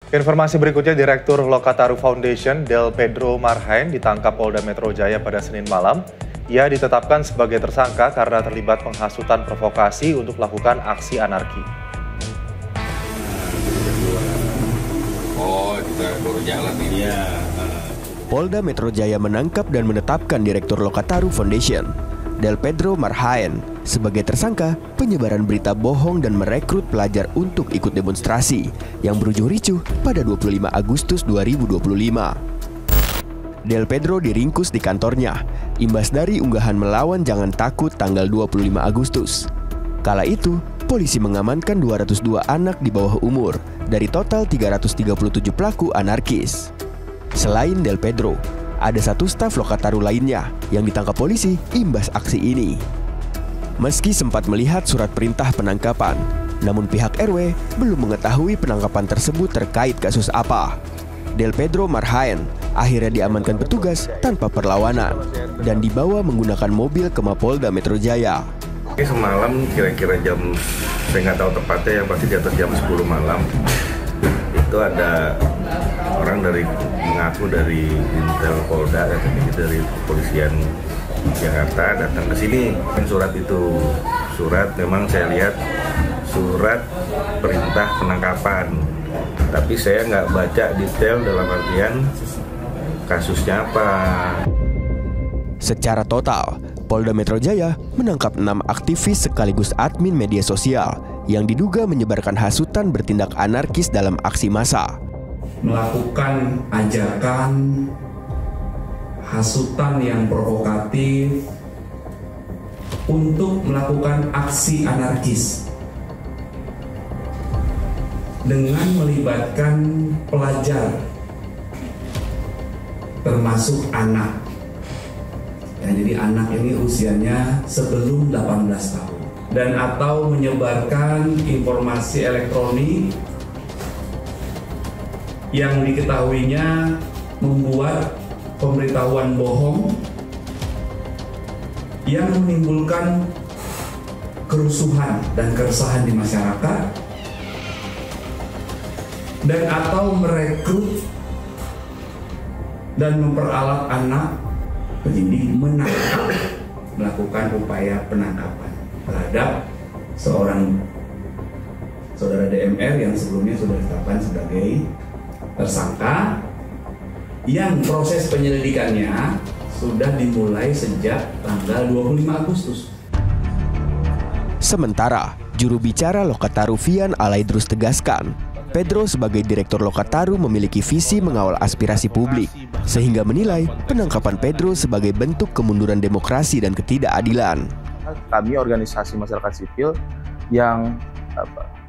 Informasi berikutnya, Direktur Lokataru Foundation, Del Pedro Marhain, ditangkap Polda Metro Jaya pada Senin malam. Ia ditetapkan sebagai tersangka karena terlibat penghasutan provokasi untuk melakukan aksi anarki. Oh, kita baru jalan ini ya. Polda Metro Jaya menangkap dan menetapkan Direktur Lokataru Foundation, Del Pedro Marhain, sebagai tersangka penyebaran berita bohong dan merekrut pelajar untuk ikut demonstrasi yang berujung ricuh pada 25 Agustus 2025. Del Pedro diringkus di kantornya, imbas dari unggahan melawan Jangan Takut tanggal 25 Agustus. Kala itu, polisi mengamankan 202 anak di bawah umur dari total 337 pelaku anarkis. Selain Del Pedro, ada satu staf Lokataru lainnya yang ditangkap polisi imbas aksi ini. Meski sempat melihat surat perintah penangkapan, namun pihak RW belum mengetahui penangkapan tersebut terkait kasus apa. Del Pedro Marhain akhirnya diamankan petugas tanpa perlawanan dan dibawa menggunakan mobil ke Mapolda Metro Jaya. Semalam kira-kira jam, saya nggak tahu tepatnya, yang pasti di atas jam 10 malam, itu ada orang mengaku dari Intel Polda, katanya dari kepolisian Jakarta datang ke sini. Surat memang saya lihat surat perintah penangkapan, tapi saya nggak baca detail dalam artian kasusnya apa. Secara total, Polda Metro Jaya menangkap 6 aktivis sekaligus admin media sosial yang diduga menyebarkan hasutan bertindak anarkis dalam aksi massa. Melakukan ajakan, hasutan yang provokatif untuk melakukan aksi anarkis dengan melibatkan pelajar, termasuk anak. Ya, jadi anak ini usianya sebelum 18 tahun. Dan atau menyebarkan informasi elektronik yang diketahuinya membuat pemberitahuan bohong yang menimbulkan kerusuhan dan keresahan di masyarakat, dan atau merekrut dan memperalat anak menjadi menangkap, melakukan upaya penangkapan terhadap seorang saudara DMR yang sebelumnya sudah ditetapkan sebagai tersangka, yang proses penyelidikannya sudah dimulai sejak tanggal 25 Agustus. Sementara, juru bicara Lokataru Fian Alaidrus tegaskan, Pedro sebagai Direktur Lokataru memiliki visi mengawal aspirasi publik, sehingga menilai penangkapan Pedro sebagai bentuk kemunduran demokrasi dan ketidakadilan. Kami organisasi masyarakat sipil yang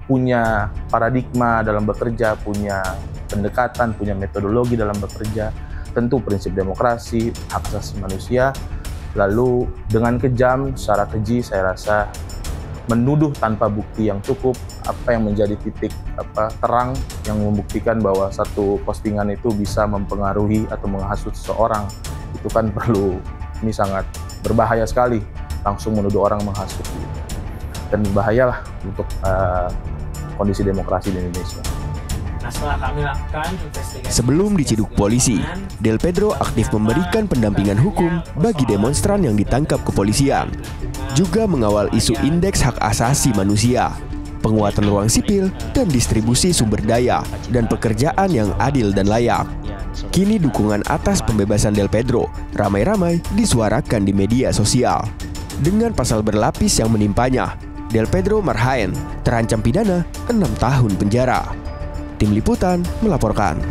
punya paradigma dalam bekerja, punya pendekatan, punya metodologi dalam bekerja, tentu prinsip demokrasi, hak asasi manusia, lalu dengan kejam, secara keji saya rasa menuduh tanpa bukti yang cukup, apa yang menjadi titik terang yang membuktikan bahwa satu postingan itu bisa mempengaruhi atau menghasut seseorang, itu kan perlu, ini sangat berbahaya sekali, langsung menuduh orang menghasut, dan bahayalah untuk kondisi demokrasi di Indonesia. Sebelum diciduk polisi, Del Pedro aktif memberikan pendampingan hukum bagi demonstran yang ditangkap kepolisian, juga mengawal isu indeks hak asasi manusia, penguatan ruang sipil, dan distribusi sumber daya dan pekerjaan yang adil dan layak. Kini dukungan atas pembebasan Del Pedro ramai-ramai disuarakan di media sosial. Dengan pasal berlapis yang menimpanya, Del Pedro Marhain terancam pidana 6 tahun penjara. Tim Liputan melaporkan.